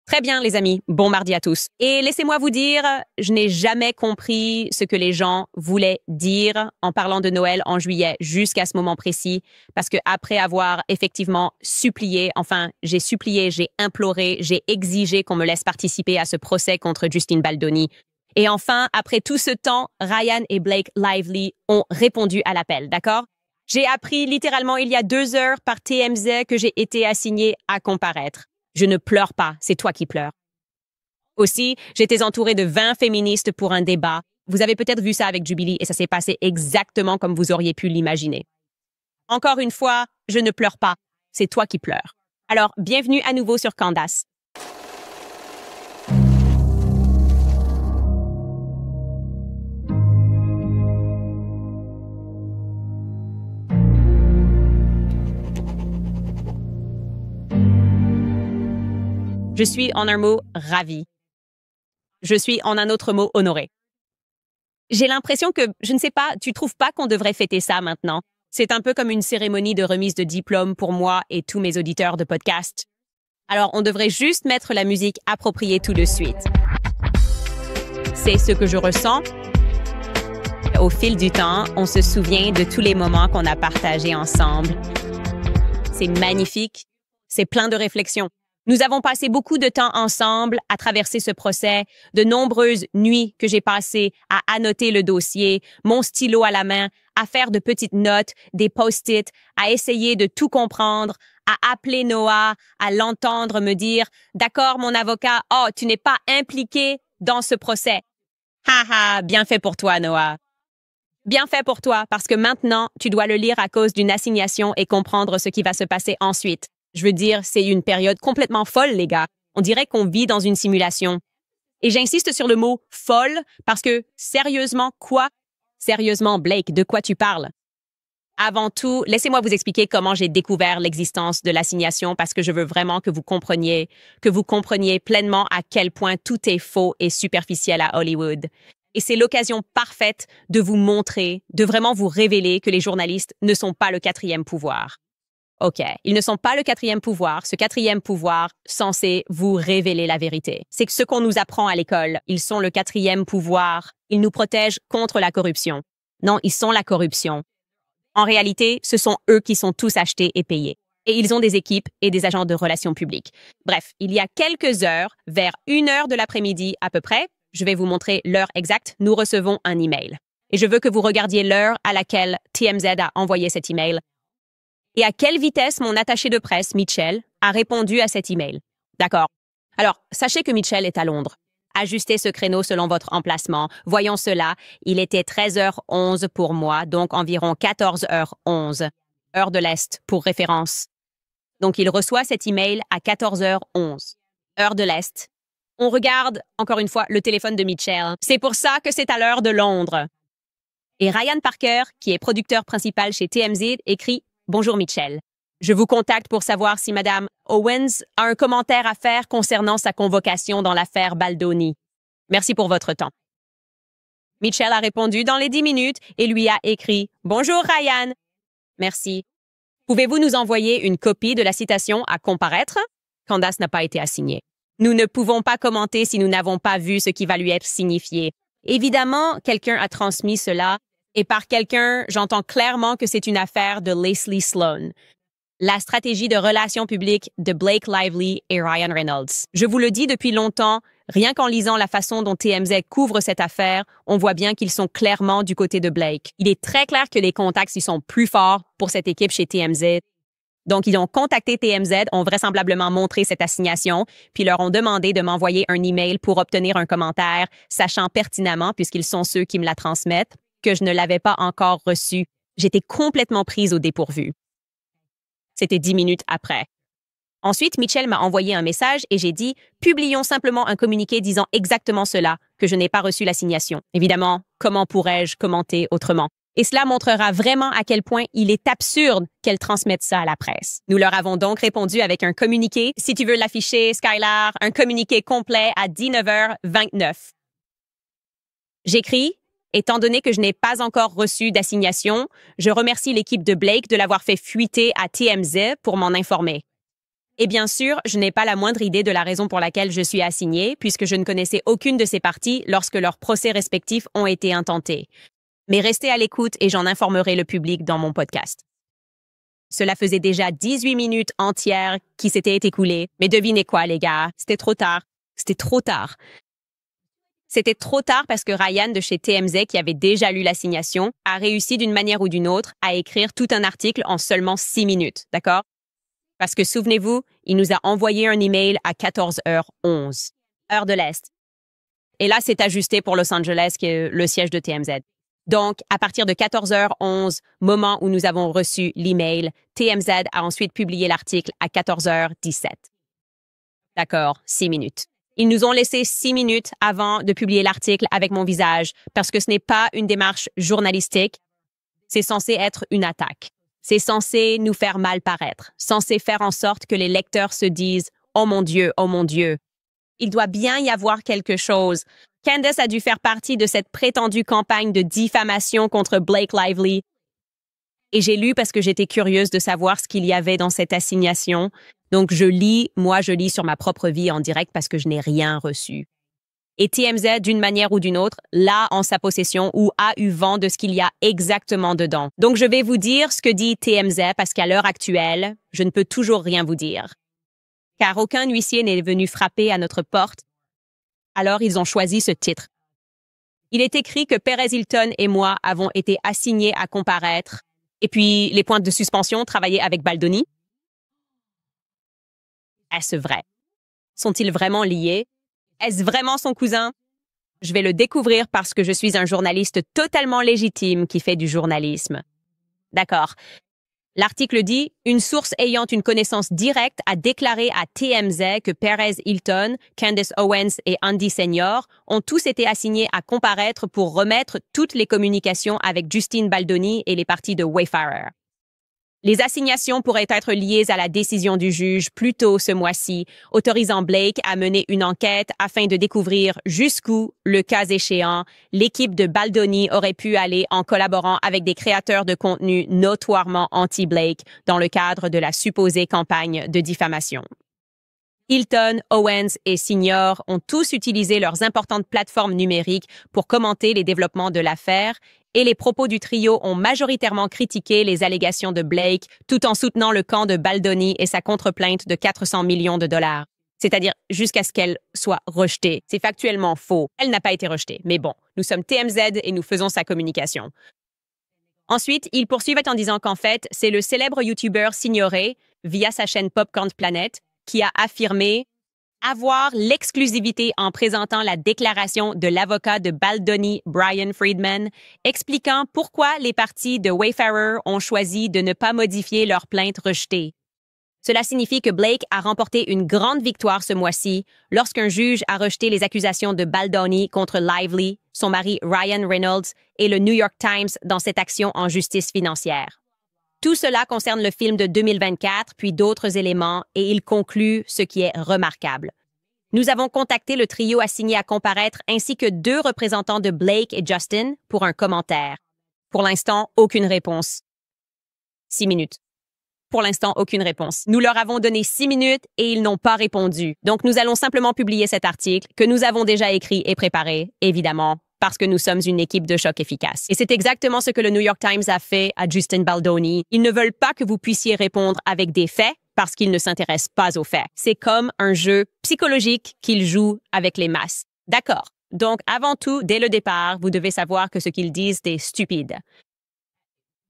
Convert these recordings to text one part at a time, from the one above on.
Très bien, les amis. Bon mardi à tous. Et laissez-moi vous dire, je n'ai jamais compris ce que les gens voulaient dire en parlant de Noël en juillet jusqu'à ce moment précis, parce que après avoir effectivement supplié, j'ai imploré, j'ai exigé qu'on me laisse participer à ce procès contre Justine Baldoni. Et enfin, après tout ce temps, Ryan et Blake Lively ont répondu à l'appel, d'accord? J'ai appris littéralement il y a 2 heures par TMZ que j'ai été assignée à comparaître. Je ne pleure pas, c'est toi qui pleures. Aussi, j'étais entourée de 20 féministes pour un débat. Vous avez peut-être vu ça avec Jubilee et ça s'est passé exactement comme vous auriez pu l'imaginer. Encore une fois, je ne pleure pas, c'est toi qui pleures. Alors, bienvenue à nouveau sur Candace. Je suis en un mot ravie. Je suis en un autre mot honorée. J'ai l'impression que, je ne sais pas, tu trouves pas qu'on devrait fêter ça maintenant? C'est un peu comme une cérémonie de remise de diplôme pour moi et tous mes auditeurs de podcast. Alors, on devrait juste mettre la musique appropriée tout de suite. C'est ce que je ressens. Au fil du temps, on se souvient de tous les moments qu'on a partagés ensemble. C'est magnifique. C'est plein de réflexions. Nous avons passé beaucoup de temps ensemble à traverser ce procès, de nombreuses nuits que j'ai passées à annoter le dossier, mon stylo à la main, à faire de petites notes, des post-it, à essayer de tout comprendre, à appeler Noah, à l'entendre me dire « D'accord, mon avocat, oh, tu n'es pas impliqué dans ce procès. » Ha ha, bien fait pour toi, Noah. Bien fait pour toi, parce que maintenant, tu dois le lire à cause d'une assignation et comprendre ce qui va se passer ensuite. Je veux dire, c'est une période complètement folle, les gars. On dirait qu'on vit dans une simulation. Et j'insiste sur le mot « folle » parce que, sérieusement, quoi? Sérieusement, Blake, de quoi tu parles? Avant tout, laissez-moi vous expliquer comment j'ai découvert l'existence de l'assignation parce que je veux vraiment que vous compreniez pleinement à quel point tout est faux et superficiel à Hollywood. Et c'est l'occasion parfaite de vous montrer, de vraiment vous révéler que les journalistes ne sont pas le quatrième pouvoir. OK, ils ne sont pas le quatrième pouvoir, ce quatrième pouvoir censé vous révéler la vérité. C'est ce qu'on nous apprend à l'école. Ils sont le quatrième pouvoir. Ils nous protègent contre la corruption. Non, ils sont la corruption. En réalité, ce sont eux qui sont tous achetés et payés. Et ils ont des équipes et des agents de relations publiques. Bref, il y a quelques heures, vers 1 heure de l'après-midi à peu près, je vais vous montrer l'heure exacte, nous recevons un email. Et je veux que vous regardiez l'heure à laquelle TMZ a envoyé cet email. Et à quelle vitesse mon attaché de presse, Mitchell, a répondu à cet email. D'accord. Alors, sachez que Mitchell est à Londres. Ajustez ce créneau selon votre emplacement. Voyons cela. Il était 13h11 pour moi, donc environ 14h11. Heure de l'Est, pour référence. Donc, il reçoit cet email à 14h11. Heure de l'Est. On regarde, encore une fois, le téléphone de Mitchell. C'est pour ça que c'est à l'heure de Londres. Et Ryan Parker, qui est producteur principal chez TMZ, écrit « Bonjour Mitchell. Je vous contacte pour savoir si Madame Owens a un commentaire à faire concernant sa convocation dans l'affaire Baldoni. Merci pour votre temps. » Mitchell a répondu dans les 10 minutes et lui a écrit « Bonjour Ryan. Merci. Pouvez-vous nous envoyer une copie de la citation à comparaître? » Candace n'a pas été assignée. Nous ne pouvons pas commenter si nous n'avons pas vu ce qui va lui être signifié. Évidemment, quelqu'un a transmis cela. Et par quelqu'un, j'entends clairement que c'est une affaire de Leslie Sloan, la stratégie de relations publiques de Blake Lively et Ryan Reynolds. Je vous le dis depuis longtemps, rien qu'en lisant la façon dont TMZ couvre cette affaire, on voit bien qu'ils sont clairement du côté de Blake. Il est très clair que les contacts y sont plus forts pour cette équipe chez TMZ. Donc, ils ont contacté TMZ, ont vraisemblablement montré cette assignation, puis leur ont demandé de m'envoyer un email pour obtenir un commentaire, sachant pertinemment, puisqu'ils sont ceux qui me la transmettent, que je ne l'avais pas encore reçu. J'étais complètement prise au dépourvu. C'était 10 minutes après. Ensuite, Mitchell m'a envoyé un message et j'ai dit « Publions simplement un communiqué disant exactement cela, que je n'ai pas reçu l'assignation. » Évidemment, comment pourrais-je commenter autrement? Et cela montrera vraiment à quel point il est absurde qu'elle transmette ça à la presse. Nous leur avons donc répondu avec un communiqué. Si tu veux l'afficher, Skylar, un communiqué complet à 19h29. J'écris « Étant donné que je n'ai pas encore reçu d'assignation, je remercie l'équipe de Blake de l'avoir fait fuiter à TMZ pour m'en informer. Et bien sûr, je n'ai pas la moindre idée de la raison pour laquelle je suis assignée, puisque je ne connaissais aucune de ces parties lorsque leurs procès respectifs ont été intentés. Mais restez à l'écoute et j'en informerai le public dans mon podcast. Cela faisait déjà 18 minutes entières qui s'étaient écoulées. Mais devinez quoi, les gars? C'était trop tard. C'était trop tard. C'était trop tard parce que Ryan de chez TMZ, qui avait déjà lu l'assignation, a réussi d'une manière ou d'une autre à écrire tout un article en seulement 6 minutes, d'accord? Parce que souvenez-vous, il nous a envoyé un email à 14h11, heure de l'Est. Et là, c'est ajusté pour Los Angeles, qui est le siège de TMZ. Donc, à partir de 14h11, moment où nous avons reçu l'email, TMZ a ensuite publié l'article à 14h17. D'accord, 6 minutes. Ils nous ont laissé 6 minutes avant de publier l'article avec mon visage parce que ce n'est pas une démarche journalistique. C'est censé être une attaque. C'est censé nous faire mal paraître, censé faire en sorte que les lecteurs se disent « Oh mon Dieu, oh mon Dieu ». Il doit bien y avoir quelque chose. Candace a dû faire partie de cette prétendue campagne de diffamation contre Blake Lively. Et j'ai lu parce que j'étais curieuse de savoir ce qu'il y avait dans cette assignation. Donc je lis sur ma propre vie en direct parce que je n'ai rien reçu. Et TMZ, d'une manière ou d'une autre, l'a en sa possession ou a eu vent de ce qu'il y a exactement dedans. Donc je vais vous dire ce que dit TMZ parce qu'à l'heure actuelle, je ne peux toujours rien vous dire. Car aucun huissier n'est venu frapper à notre porte. Alors ils ont choisi ce titre. Il est écrit que Perez Hilton et moi avons été assignés à comparaître. Et puis les points de suspension travaillaient avec Baldoni. Est-ce vrai? Sont-ils vraiment liés? Est-ce vraiment son cousin? Je vais le découvrir parce que je suis un journaliste totalement légitime qui fait du journalisme. D'accord. L'article dit « Une source ayant une connaissance directe a déclaré à TMZ que Perez Hilton, Candace Owens et Andy Senior ont tous été assignés à comparaître pour remettre toutes les communications avec Justine Baldoni et les parties de Wayfarer. Les assignations pourraient être liées à la décision du juge plus tôt ce mois-ci, autorisant Blake à mener une enquête afin de découvrir jusqu'où, le cas échéant, l'équipe de Baldoni aurait pu aller en collaborant avec des créateurs de contenu notoirement anti-Blake dans le cadre de la supposée campagne de diffamation. Hilton, Owens et Senior ont tous utilisé leurs importantes plateformes numériques pour commenter les développements de l'affaire et les propos du trio ont majoritairement critiqué les allégations de Blake tout en soutenant le camp de Baldoni et sa contre-plainte de 400 millions de dollars. C'est-à-dire jusqu'à ce qu'elle soit rejetée. C'est factuellement faux. Elle n'a pas été rejetée. Mais bon, nous sommes TMZ et nous faisons sa communication. Ensuite, ils poursuivent en disant qu'en fait, c'est le célèbre YouTuber Signoré, via sa chaîne Popcorn Planet, qui a affirmé avoir l'exclusivité en présentant la déclaration de l'avocat de Baldoni, Brian Friedman, expliquant pourquoi les parties de Wayfarer ont choisi de ne pas modifier leur plainte rejetée. Cela signifie que Blake a remporté une grande victoire ce mois-ci lorsqu'un juge a rejeté les accusations de Baldoni contre Lively, son mari Ryan Reynolds et le New York Times dans cette action en justice financière. Tout cela concerne le film de 2024, puis d'autres éléments, et il conclut ce qui est remarquable. Nous avons contacté le trio assigné à comparaître ainsi que 2 représentants de Blake et Justin pour un commentaire. Pour l'instant, aucune réponse. 6 minutes. Pour l'instant, aucune réponse. Nous leur avons donné 6 minutes et ils n'ont pas répondu. Donc, nous allons simplement publier cet article que nous avons déjà écrit et préparé, évidemment, parce que nous sommes une équipe de choc efficace. Et c'est exactement ce que le New York Times a fait à Justin Baldoni. Ils ne veulent pas que vous puissiez répondre avec des faits parce qu'ils ne s'intéressent pas aux faits. C'est comme un jeu psychologique qu'ils jouent avec les masses. D'accord. Donc, avant tout, dès le départ, vous devez savoir que ce qu'ils disent est stupide.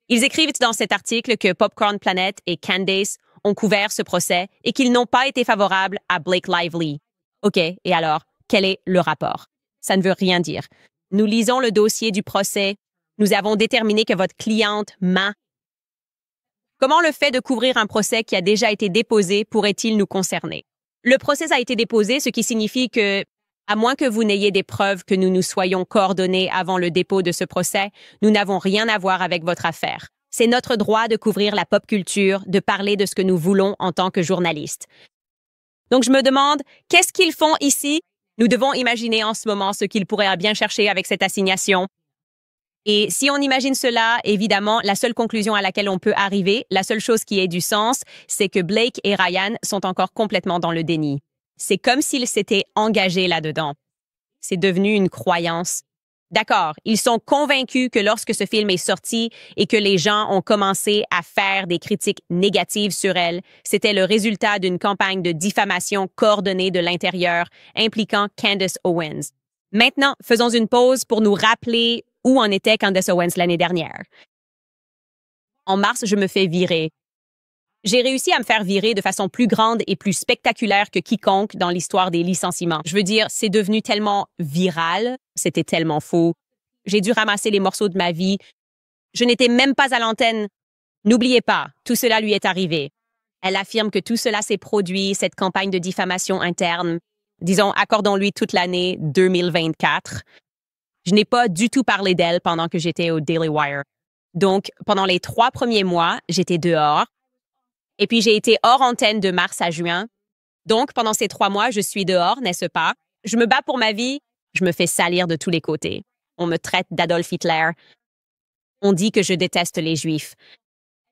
Ils écrivent dans cet article que Popcorn Planet et Candace ont couvert ce procès et qu'ils n'ont pas été favorables à Blake Lively. OK, et alors, quel est le rapport? Ça ne veut rien dire. Nous lisons le dossier du procès. Nous avons déterminé que votre cliente ment. Comment le fait de couvrir un procès qui a déjà été déposé pourrait-il nous concerner? Le procès a été déposé, ce qui signifie que, à moins que vous n'ayez des preuves que nous nous soyons coordonnés avant le dépôt de ce procès, nous n'avons rien à voir avec votre affaire. C'est notre droit de couvrir la pop culture, de parler de ce que nous voulons en tant que journalistes. Donc je me demande, qu'est-ce qu'ils font ici? Nous devons imaginer en ce moment ce qu'ils pourraient bien chercher avec cette assignation. Et si on imagine cela, évidemment, la seule conclusion à laquelle on peut arriver, la seule chose qui ait du sens, c'est que Blake et Ryan sont encore complètement dans le déni. C'est comme s'ils s'étaient engagés là-dedans. C'est devenu une croyance. D'accord, ils sont convaincus que lorsque ce film est sorti et que les gens ont commencé à faire des critiques négatives sur elle, c'était le résultat d'une campagne de diffamation coordonnée de l'intérieur impliquant Candace Owens. Maintenant, faisons une pause pour nous rappeler où en était Candace Owens l'année dernière. En mars, je me fais virer. J'ai réussi à me faire virer de façon plus grande et plus spectaculaire que quiconque dans l'histoire des licenciements. Je veux dire, c'est devenu tellement viral, c'était tellement faux. J'ai dû ramasser les morceaux de ma vie. Je n'étais même pas à l'antenne. N'oubliez pas, tout cela lui est arrivé. Elle affirme que tout cela s'est produit, cette campagne de diffamation interne. Disons, accordons-lui toute l'année 2024. Je n'ai pas du tout parlé d'elle pendant que j'étais au Daily Wire. Donc, pendant les 3 premiers mois, j'étais dehors. Et puis, j'ai été hors antenne de mars à juin. Donc, pendant ces 3 mois, je suis dehors, n'est-ce pas? Je me bats pour ma vie. Je me fais salir de tous les côtés. On me traite d'Adolf Hitler. On dit que je déteste les Juifs.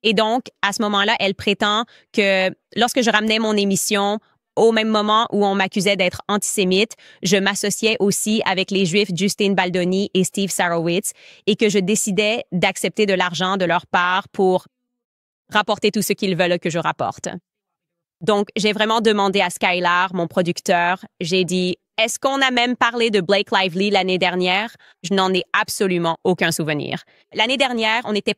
Et donc, à ce moment-là, elle prétend que lorsque je ramenais mon émission, au même moment où on m'accusait d'être antisémite, je m'associais aussi avec les Juifs Justine Baldoni et Steve Sarowitz et que je décidais d'accepter de l'argent de leur part pour rapporter tout ce qu'ils veulent que je rapporte. Donc, j'ai vraiment demandé à Skylar, mon producteur, j'ai dit, est-ce qu'on a même parlé de Blake Lively l'année dernière? Je n'en ai absolument aucun souvenir. L'année dernière, on était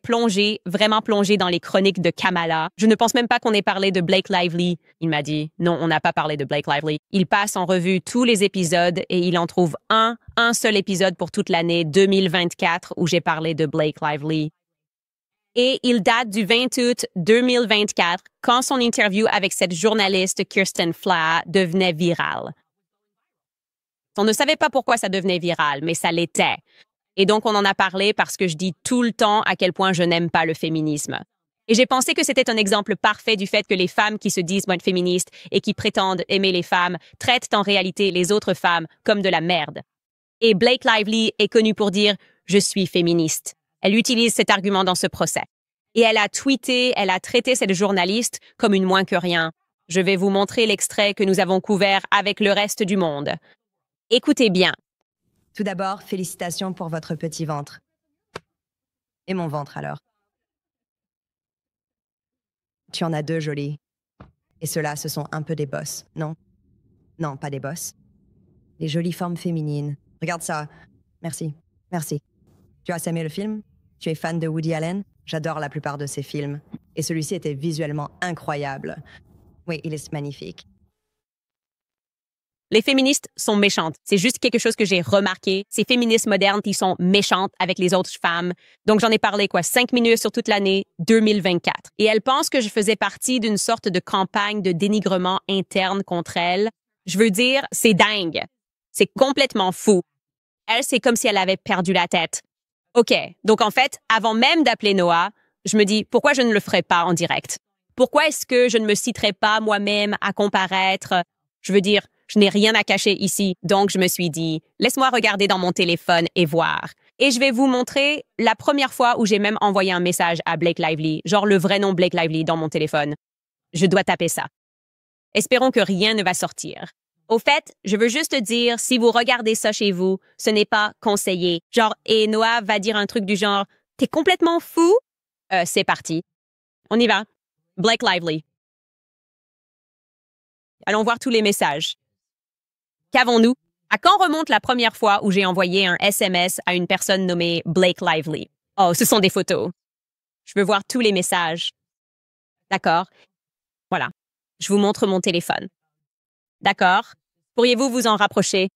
vraiment plongé dans les chroniques de Kamala. Je ne pense même pas qu'on ait parlé de Blake Lively. Il m'a dit, non, on n'a pas parlé de Blake Lively. Il passe en revue tous les épisodes et il en trouve un seul épisode pour toute l'année 2024 où j'ai parlé de Blake Lively. Et il date du 20 août 2024, quand son interview avec cette journaliste Kirsten Fla devenait virale. On ne savait pas pourquoi ça devenait viral, mais ça l'était. Et donc, on en a parlé parce que je dis tout le temps à quel point je n'aime pas le féminisme. Et j'ai pensé que c'était un exemple parfait du fait que les femmes qui se disent être féministes et qui prétendent aimer les femmes traitent en réalité les autres femmes comme de la merde. Et Blake Lively est connue pour dire « je suis féministe ». Elle utilise cet argument dans ce procès. Et elle a traité cette journaliste comme une moins que rien. Je vais vous montrer l'extrait que nous avons couvert avec le reste du monde. Écoutez bien. Tout d'abord, félicitations pour votre petit ventre. Et mon ventre alors. Tu en as 2 jolis. Et ceux-là, ce sont un peu des bosses, non? Non, pas des bosses. Les jolies formes féminines. Regarde ça. Merci. Merci. Tu as aimé le film? Tu es fan de Woody Allen? J'adore la plupart de ses films. Et celui-ci était visuellement incroyable. Oui, il est magnifique. Les féministes sont méchantes. C'est juste quelque chose que j'ai remarqué. Ces féministes modernes qui sont méchantes avec les autres femmes. Donc, j'en ai parlé, 5 minutes sur toute l'année 2024. Et elles pensent que je faisais partie d'une sorte de campagne de dénigrement interne contre elles. Je veux dire, c'est dingue. C'est complètement fou. Elle, c'est comme si elle avait perdu la tête. OK. Donc, en fait, avant même d'appeler Noah, je me dis, pourquoi je ne le ferais pas en direct? Pourquoi est-ce que je ne me citerais pas moi-même à comparaître? Je veux dire, je n'ai rien à cacher ici. Donc, je me suis dit, laisse-moi regarder dans mon téléphone et voir. Et je vais vous montrer la première fois où j'ai même envoyé un message à Blake Lively, genre le vrai nom Blake Lively dans mon téléphone. Je dois taper ça. Espérons que rien ne va sortir. Au fait, je veux juste dire, si vous regardez ça chez vous, ce n'est pas conseillé. Genre, et Noah va dire un truc du genre, « T'es complètement fou? » C'est parti. On y va. Blake Lively. Allons voir tous les messages. Qu'avons-nous? À quand remonte la première fois où j'ai envoyé un SMS à une personne nommée Blake Lively? Oh, ce sont des photos. Je veux voir tous les messages. D'accord. Voilà. Je vous montre mon téléphone. D'accord. Pourriez-vous vous en rapprocher?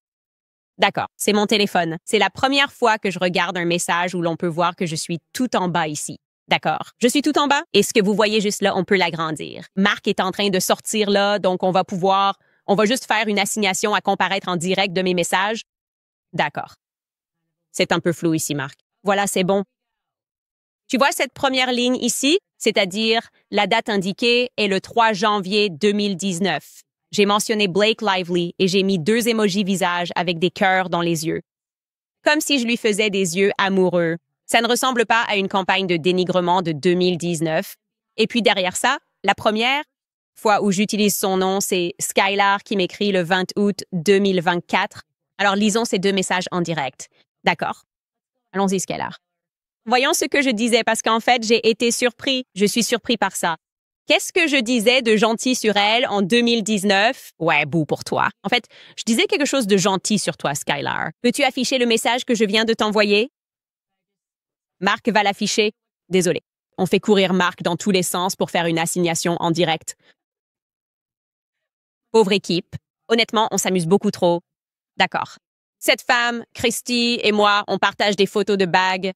D'accord, c'est mon téléphone. C'est la première fois que je regarde un message où l'on peut voir que je suis tout en bas ici. D'accord. Je suis tout en bas et ce que vous voyez juste là, on peut l'agrandir. Marc est en train de sortir là, donc on va juste faire une assignation à comparaître en direct de mes messages. D'accord. C'est un peu flou ici, Marc. Voilà, c'est bon. Tu vois cette première ligne ici, c'est-à-dire la date indiquée est le 3 janvier 2019. J'ai mentionné Blake Lively et j'ai mis 2 émojis visage avec des cœurs dans les yeux. Comme si je lui faisais des yeux amoureux. Ça ne ressemble pas à une campagne de dénigrement de 2019. Et puis derrière ça, la première fois où j'utilise son nom, c'est Skylar qui m'écrit le 20 août 2024. Alors lisons ces deux messages en direct. D'accord. Allons-y, Skylar. Voyons ce que je disais parce qu'en fait, j'ai été surpris. Je suis surpris par ça. Qu'est-ce que je disais de gentil sur elle en 2019? Ouais, bouh pour toi. En fait, je disais quelque chose de gentil sur toi, Skylar. Peux-tu afficher le message que je viens de t'envoyer? Marc va l'afficher. Désolé. On fait courir Marc dans tous les sens pour faire une assignation en direct. Pauvre équipe. Honnêtement, on s'amuse beaucoup trop. D'accord. Cette femme, Christy et moi, on partage des photos de bagues.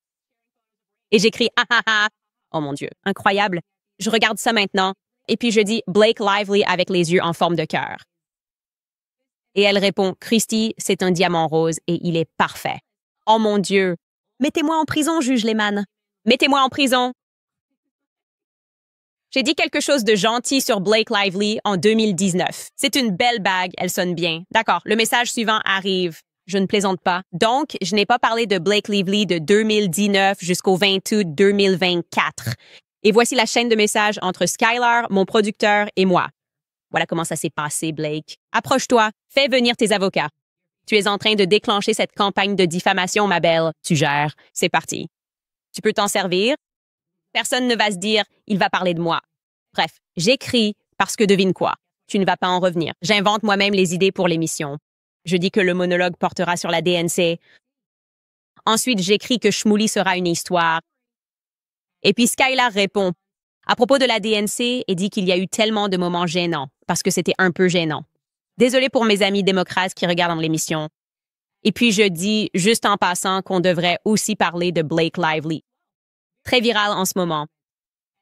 Et j'écris « Ah ah ah ». Oh mon Dieu, incroyable. Je regarde ça maintenant. Et puis je dis « Blake Lively » avec les yeux en forme de cœur. Et elle répond « Christy, c'est un diamant rose et il est parfait. » Oh mon Dieu. Mettez-moi en prison, juge Lehman. Mettez-moi en prison. J'ai dit quelque chose de gentil sur Blake Lively en 2019. C'est une belle bague, elle sonne bien. D'accord, le message suivant arrive. Je ne plaisante pas. Donc, je n'ai pas parlé de Blake Lively de 2019 jusqu'au 20 août 2024. Et voici la chaîne de messages entre Skylar, mon producteur, et moi. Voilà comment ça s'est passé, Blake. Approche-toi, fais venir tes avocats. Tu es en train de déclencher cette campagne de diffamation, ma belle. Tu gères. C'est parti. Tu peux t'en servir. Personne ne va se dire « il va parler de moi ». Bref, j'écris parce que devine quoi? Tu ne vas pas en revenir. J'invente moi-même les idées pour l'émission. Je dis que le monologue portera sur la DNC. Ensuite, j'écris que Shmuley sera une histoire. Et puis Skylar répond à propos de la DNC et dit qu'il y a eu tellement de moments gênants parce que c'était un peu gênant. Désolé pour mes amis démocrates qui regardent l'émission. Et puis je dis juste en passant qu'on devrait aussi parler de Blake Lively. Très viral en ce moment.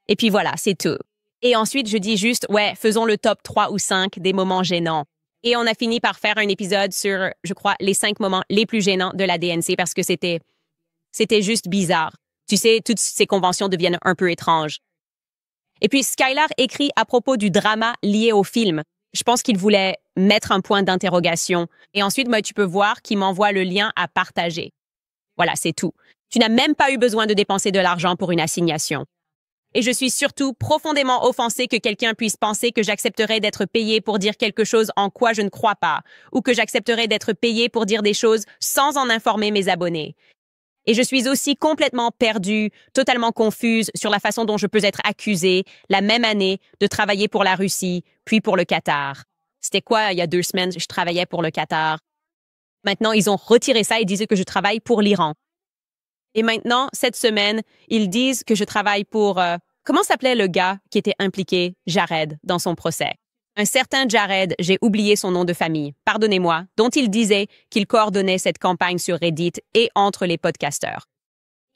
Et puis voilà, c'est tout. Et ensuite, je dis juste, ouais, faisons le top 3 ou 5 des moments gênants. Et on a fini par faire un épisode sur, je crois, les 5 moments les plus gênants de la DNC parce que c'était juste bizarre. Tu sais, toutes ces conventions deviennent un peu étranges. Et puis, Skylar écrit à propos du drama lié au film. Je pense qu'il voulait mettre un point d'interrogation. Et ensuite, moi, tu peux voir qu'il m'envoie le lien à partager. Voilà, c'est tout. Tu n'as même pas eu besoin de dépenser de l'argent pour une assignation. Et je suis surtout profondément offensée que quelqu'un puisse penser que j'accepterais d'être payé pour dire quelque chose en quoi je ne crois pas, ou que j'accepterais d'être payé pour dire des choses sans en informer mes abonnés. Et je suis aussi complètement perdue, totalement confuse sur la façon dont je peux être accusée, la même année, de travailler pour la Russie, puis pour le Qatar. C'était quoi, il y a 2 semaines, je travaillais pour le Qatar. Maintenant, ils ont retiré ça et disaient que je travaille pour l'Iran. Et maintenant, cette semaine, ils disent que je travaille pour... comment s'appelait le gars qui était impliqué, Jared, dans son procès? Un certain Jared, j'ai oublié son nom de famille, pardonnez-moi, dont il disait qu'il coordonnait cette campagne sur Reddit et entre les podcasteurs.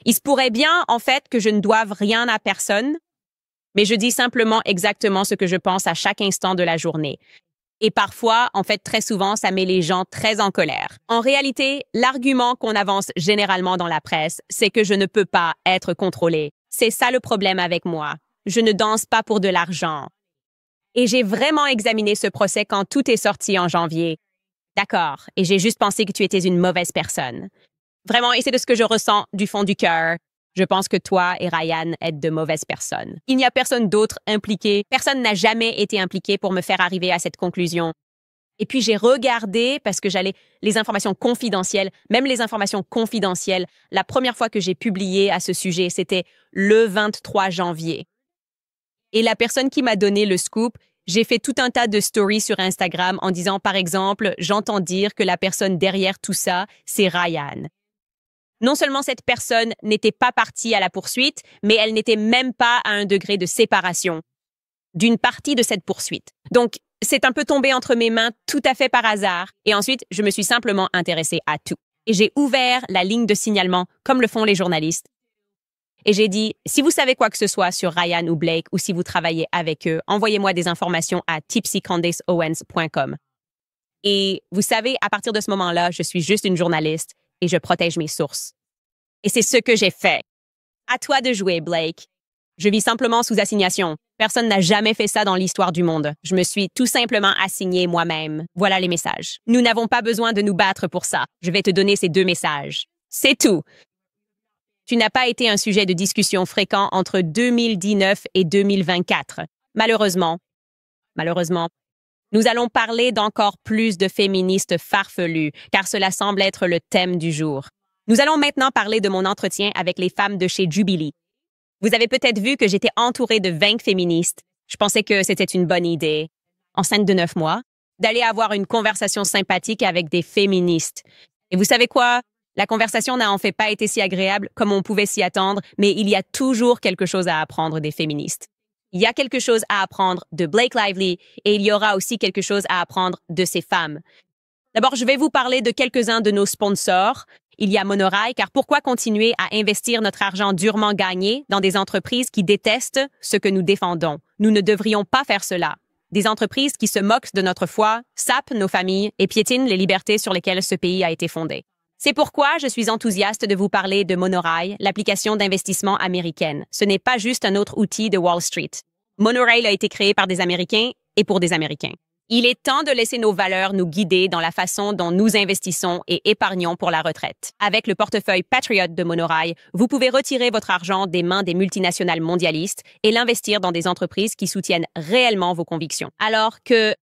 Il se pourrait bien, en fait, que je ne doive rien à personne, mais je dis simplement exactement ce que je pense à chaque instant de la journée. Et parfois, en fait, très souvent, ça met les gens très en colère. En réalité, l'argument qu'on avance généralement dans la presse, c'est que je ne peux pas être contrôlée. C'est ça le problème avec moi. Je ne danse pas pour de l'argent. Et j'ai vraiment examiné ce procès quand tout est sorti en janvier. D'accord, et j'ai juste pensé que tu étais une mauvaise personne. Vraiment, et c'est de ce que je ressens du fond du cœur. Je pense que toi et Ryan êtes de mauvaises personnes. Il n'y a personne d'autre impliqué. Personne n'a jamais été impliqué pour me faire arriver à cette conclusion. Et puis j'ai regardé, parce que j'allais, les informations confidentielles, même les informations confidentielles, la première fois que j'ai publié à ce sujet, c'était le 23 janvier. Et la personne qui m'a donné le scoop, j'ai fait tout un tas de stories sur Instagram en disant, par exemple, j'entends dire que la personne derrière tout ça, c'est Ryan. Non seulement cette personne n'était pas partie à la poursuite, mais elle n'était même pas à un degré de séparation d'une partie de cette poursuite. Donc, c'est un peu tombé entre mes mains tout à fait par hasard. Et ensuite, je me suis simplement intéressée à tout. Et j'ai ouvert la ligne de signalement, comme le font les journalistes. Et j'ai dit, si vous savez quoi que ce soit sur Ryan ou Blake, ou si vous travaillez avec eux, envoyez-moi des informations à tipsycandaceowens.com. Et vous savez, à partir de ce moment-là, je suis juste une journaliste et je protège mes sources. Et c'est ce que j'ai fait. À toi de jouer, Blake. Je vis simplement sous assignation. Personne n'a jamais fait ça dans l'histoire du monde. Je me suis tout simplement assignée moi-même. Voilà les messages. Nous n'avons pas besoin de nous battre pour ça. Je vais te donner ces 2 messages. C'est tout. Tu n'as pas été un sujet de discussion fréquent entre 2019 et 2024. Malheureusement. Nous allons parler d'encore plus de féministes farfelus, car cela semble être le thème du jour. Nous allons maintenant parler de mon entretien avec les femmes de chez Jubilee. Vous avez peut-être vu que j'étais entourée de 20 féministes. Je pensais que c'était une bonne idée, enceinte de 9 mois, d'aller avoir une conversation sympathique avec des féministes. Et vous savez quoi? La conversation n'a en fait pas été si agréable comme on pouvait s'y attendre, mais il y a toujours quelque chose à apprendre des féministes. Il y a quelque chose à apprendre de Blake Lively et il y aura aussi quelque chose à apprendre de ces femmes. D'abord, je vais vous parler de quelques-uns de nos sponsors. Il y a Monorail, car pourquoi continuer à investir notre argent durement gagné dans des entreprises qui détestent ce que nous défendons? Nous ne devrions pas faire cela. Des entreprises qui se moquent de notre foi, sapent nos familles et piétinent les libertés sur lesquelles ce pays a été fondé. C'est pourquoi je suis enthousiaste de vous parler de Monorail, l'application d'investissement américaine. Ce n'est pas juste un autre outil de Wall Street. Monorail a été créé par des Américains et pour des Américains. Il est temps de laisser nos valeurs nous guider dans la façon dont nous investissons et épargnons pour la retraite. Avec le portefeuille Patriot de Monorail, vous pouvez retirer votre argent des mains des multinationales mondialistes et l'investir dans des entreprises qui soutiennent réellement vos convictions. Alors que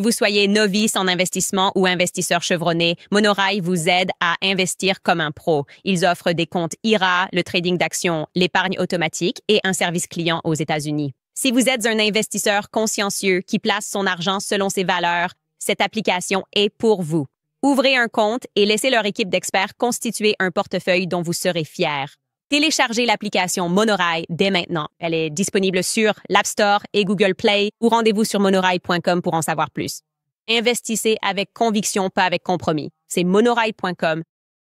vous soyez novice en investissement ou investisseur chevronné, Monorail vous aide à investir comme un pro. Ils offrent des comptes IRA, le trading d'actions, l'épargne automatique et un service client aux États-Unis. Si vous êtes un investisseur consciencieux qui place son argent selon ses valeurs, cette application est pour vous. Ouvrez un compte et laissez leur équipe d'experts constituer un portefeuille dont vous serez fier. Téléchargez l'application Monorail dès maintenant. Elle est disponible sur l'App Store et Google Play ou rendez-vous sur monorail.com pour en savoir plus. Investissez avec conviction, pas avec compromis. C'est monorail.com.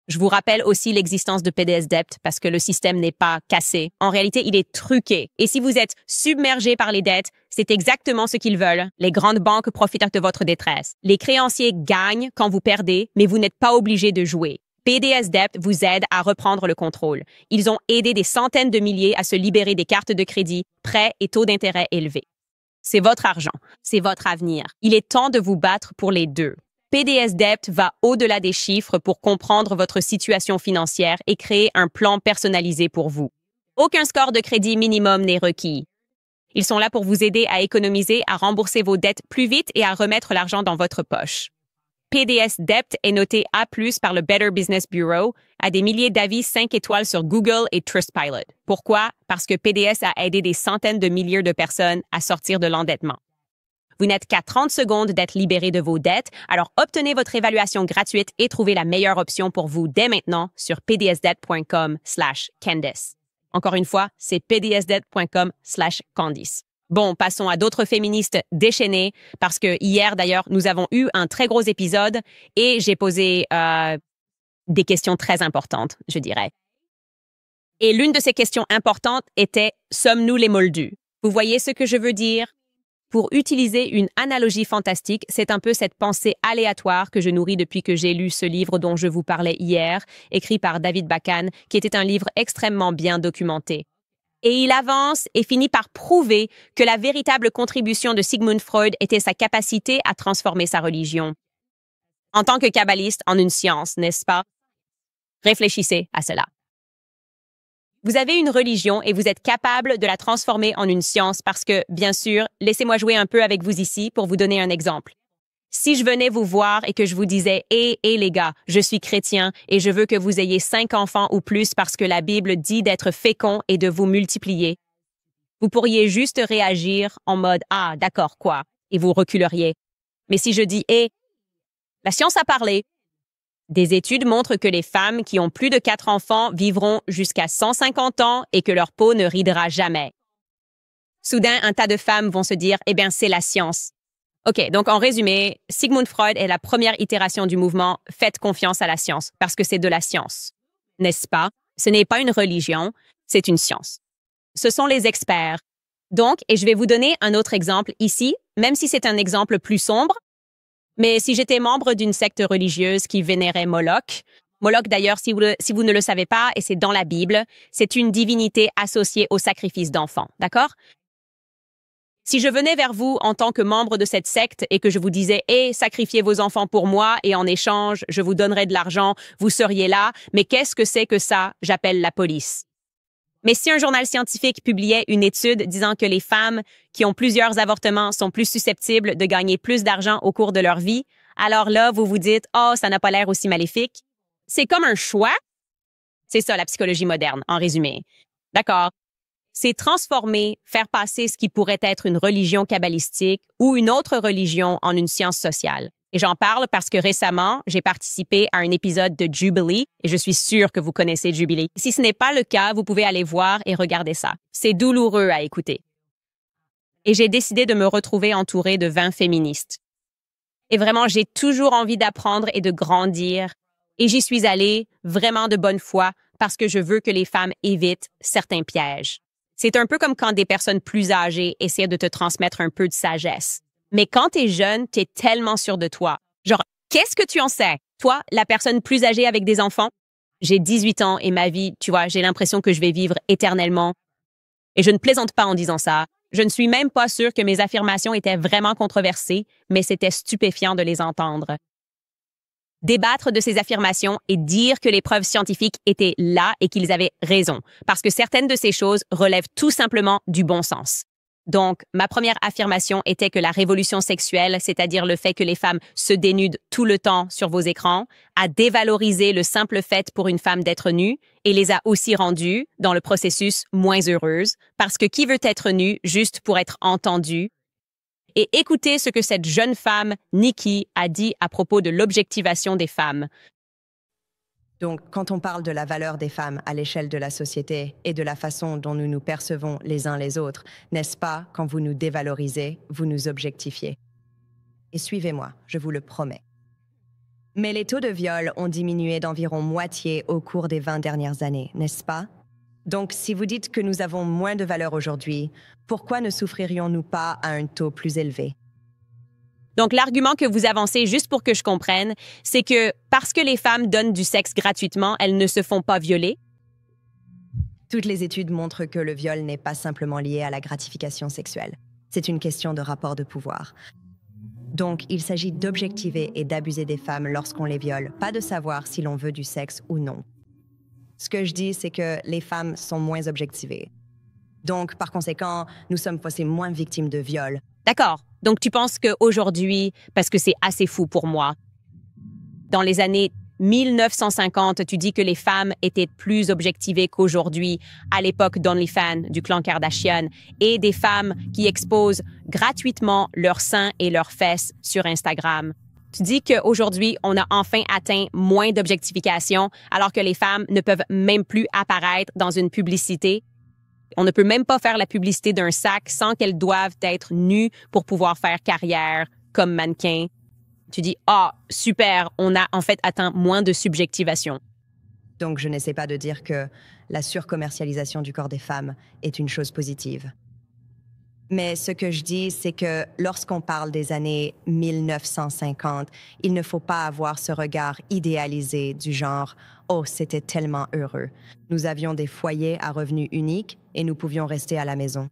Je vous rappelle aussi l'existence de PDS Debt parce que le système n'est pas cassé. En réalité, il est truqué. Et si vous êtes submergé par les dettes, c'est exactement ce qu'ils veulent. Les grandes banques profitent de votre détresse. Les créanciers gagnent quand vous perdez, mais vous n'êtes pas obligé de jouer. PDS Debt vous aide à reprendre le contrôle. Ils ont aidé des centaines de milliers à se libérer des cartes de crédit, prêts et taux d'intérêt élevés. C'est votre argent, c'est votre avenir. Il est temps de vous battre pour les deux. PDS Debt va au-delà des chiffres pour comprendre votre situation financière et créer un plan personnalisé pour vous. Aucun score de crédit minimum n'est requis. Ils sont là pour vous aider à économiser, à rembourser vos dettes plus vite et à remettre l'argent dans votre poche. PDS Debt est noté A+ par le Better Business Bureau, a des milliers d'avis 5 étoiles sur Google et Trustpilot. Pourquoi? Parce que PDS a aidé des centaines de milliers de personnes à sortir de l'endettement. Vous n'êtes qu'à 30 secondes d'être libéré de vos dettes, alors obtenez votre évaluation gratuite et trouvez la meilleure option pour vous dès maintenant sur pdsdebt.com/Candice. Encore une fois, c'est pdsdebt.com/Candice. Bon, passons à d'autres féministes déchaînées, parce que hier, d'ailleurs, nous avons eu un très gros épisode et j'ai posé des questions très importantes, je dirais. Et l'une de ces questions importantes était « Sommes-nous les moldus ?» Vous voyez ce que je veux dire? Pour utiliser une analogie fantastique, c'est un peu cette pensée aléatoire que je nourris depuis que j'ai lu ce livre dont je vous parlais hier, écrit par David Bakan, qui était un livre extrêmement bien documenté. Et il avance et finit par prouver que la véritable contribution de Sigmund Freud était sa capacité à transformer sa religion. En tant que kabbaliste, en une science, n'est-ce pas? Réfléchissez à cela. Vous avez une religion et vous êtes capable de la transformer en une science parce que, bien sûr, laissez-moi jouer un peu avec vous ici pour vous donner un exemple. Si je venais vous voir et que je vous disais « Hé, les gars, je suis chrétien et je veux que vous ayez 5 enfants ou plus parce que la Bible dit d'être fécond et de vous multiplier », vous pourriez juste réagir en mode « Ah, d'accord, quoi ?» et vous reculeriez. Mais si je dis « Hé, la science a parlé », des études montrent que les femmes qui ont plus de 4 enfants vivront jusqu'à 150 ans et que leur peau ne ridera jamais. Soudain, un tas de femmes vont se dire « Eh bien, c'est la science ». OK, donc en résumé, Sigmund Freud est la première itération du mouvement « Faites confiance à la science » parce que c'est de la science. N'est-ce pas? Ce n'est pas une religion, c'est une science. Ce sont les experts. Donc, et je vais vous donner un autre exemple ici, même si c'est un exemple plus sombre, mais si j'étais membre d'une secte religieuse qui vénérait Moloch, Moloch d'ailleurs, si vous ne le savez pas, et c'est dans la Bible, c'est une divinité associée au sacrifice d'enfants, d'accord? Si je venais vers vous en tant que membre de cette secte et que je vous disais « Hey, sacrifiez vos enfants pour moi et en échange, je vous donnerai de l'argent, vous seriez là, mais qu'est-ce que c'est que ça? J'appelle la police. » Mais si un journal scientifique publiait une étude disant que les femmes qui ont plusieurs avortements sont plus susceptibles de gagner plus d'argent au cours de leur vie, alors là, vous vous dites « Oh, ça n'a pas l'air aussi maléfique. » C'est comme un choix. C'est ça, la psychologie moderne, en résumé. D'accord. C'est transformer, faire passer ce qui pourrait être une religion kabbalistique ou une autre religion en une science sociale. Et j'en parle parce que récemment, j'ai participé à un épisode de Jubilee et je suis sûre que vous connaissez Jubilee. Si ce n'est pas le cas, vous pouvez aller voir et regarder ça. C'est douloureux à écouter. Et j'ai décidé de me retrouver entourée de 20 féministes. Et vraiment, j'ai toujours envie d'apprendre et de grandir. Et j'y suis allée vraiment de bonne foi parce que je veux que les femmes évitent certains pièges. C'est un peu comme quand des personnes plus âgées essaient de te transmettre un peu de sagesse. Mais quand t'es jeune, t'es tellement sûr de toi. Genre, qu'est-ce que tu en sais? Toi, la personne plus âgée avec des enfants? J'ai 18 ans et ma vie, tu vois, j'ai l'impression que je vais vivre éternellement. Et je ne plaisante pas en disant ça. Je ne suis même pas sûre que mes affirmations étaient vraiment controversées, mais c'était stupéfiant de les entendre. Débattre de ces affirmations et dire que les preuves scientifiques étaient là et qu'ils avaient raison, parce que certaines de ces choses relèvent tout simplement du bon sens. Donc, ma première affirmation était que la révolution sexuelle, c'est-à-dire le fait que les femmes se dénudent tout le temps sur vos écrans, a dévalorisé le simple fait pour une femme d'être nue et les a aussi rendues, dans le processus, moins heureuses, parce que qui veut être nue juste pour être entendue? Et écoutez ce que cette jeune femme, Nikki, a dit à propos de l'objectivation des femmes. Donc, quand on parle de la valeur des femmes à l'échelle de la société et de la façon dont nous nous percevons les uns les autres, n'est-ce pas, quand vous nous dévalorisez, vous nous objectifiez? Et suivez-moi, je vous le promets. Mais les taux de viol ont diminué d'environ moitié au cours des 20 dernières années, n'est-ce pas? Donc, si vous dites que nous avons moins de valeur aujourd'hui, pourquoi ne souffririons-nous pas à un taux plus élevé? Donc, l'argument que vous avancez, juste pour que je comprenne, c'est que parce que les femmes donnent du sexe gratuitement, elles ne se font pas violer? Toutes les études montrent que le viol n'est pas simplement lié à la gratification sexuelle. C'est une question de rapport de pouvoir. Donc, il s'agit d'objectiver et d'abuser des femmes lorsqu'on les viole, pas de savoir si l'on veut du sexe ou non. Ce que je dis, c'est que les femmes sont moins objectivées. Donc, par conséquent, nous sommes aussi moins victimes de viol. D'accord. Donc, tu penses qu'aujourd'hui, parce que c'est assez fou pour moi, dans les années 1950, tu dis que les femmes étaient plus objectivées qu'aujourd'hui, à l'époque d'OnlyFans, du clan Kardashian, et des femmes qui exposent gratuitement leurs seins et leurs fesses sur Instagram. Tu dis qu'aujourd'hui, on a enfin atteint moins d'objectification, alors que les femmes ne peuvent même plus apparaître dans une publicité. On ne peut même pas faire la publicité d'un sac sans qu'elles doivent être nues pour pouvoir faire carrière comme mannequin. Tu dis, ah, super, on a en fait atteint moins de subjectivation. Donc, je n'essaie pas de dire que la surcommercialisation du corps des femmes est une chose positive. Mais ce que je dis, c'est que lorsqu'on parle des années 1950, il ne faut pas avoir ce regard idéalisé du genre « Oh, c'était tellement heureux ». Nous avions des foyers à revenus uniques et nous pouvions rester à la maison.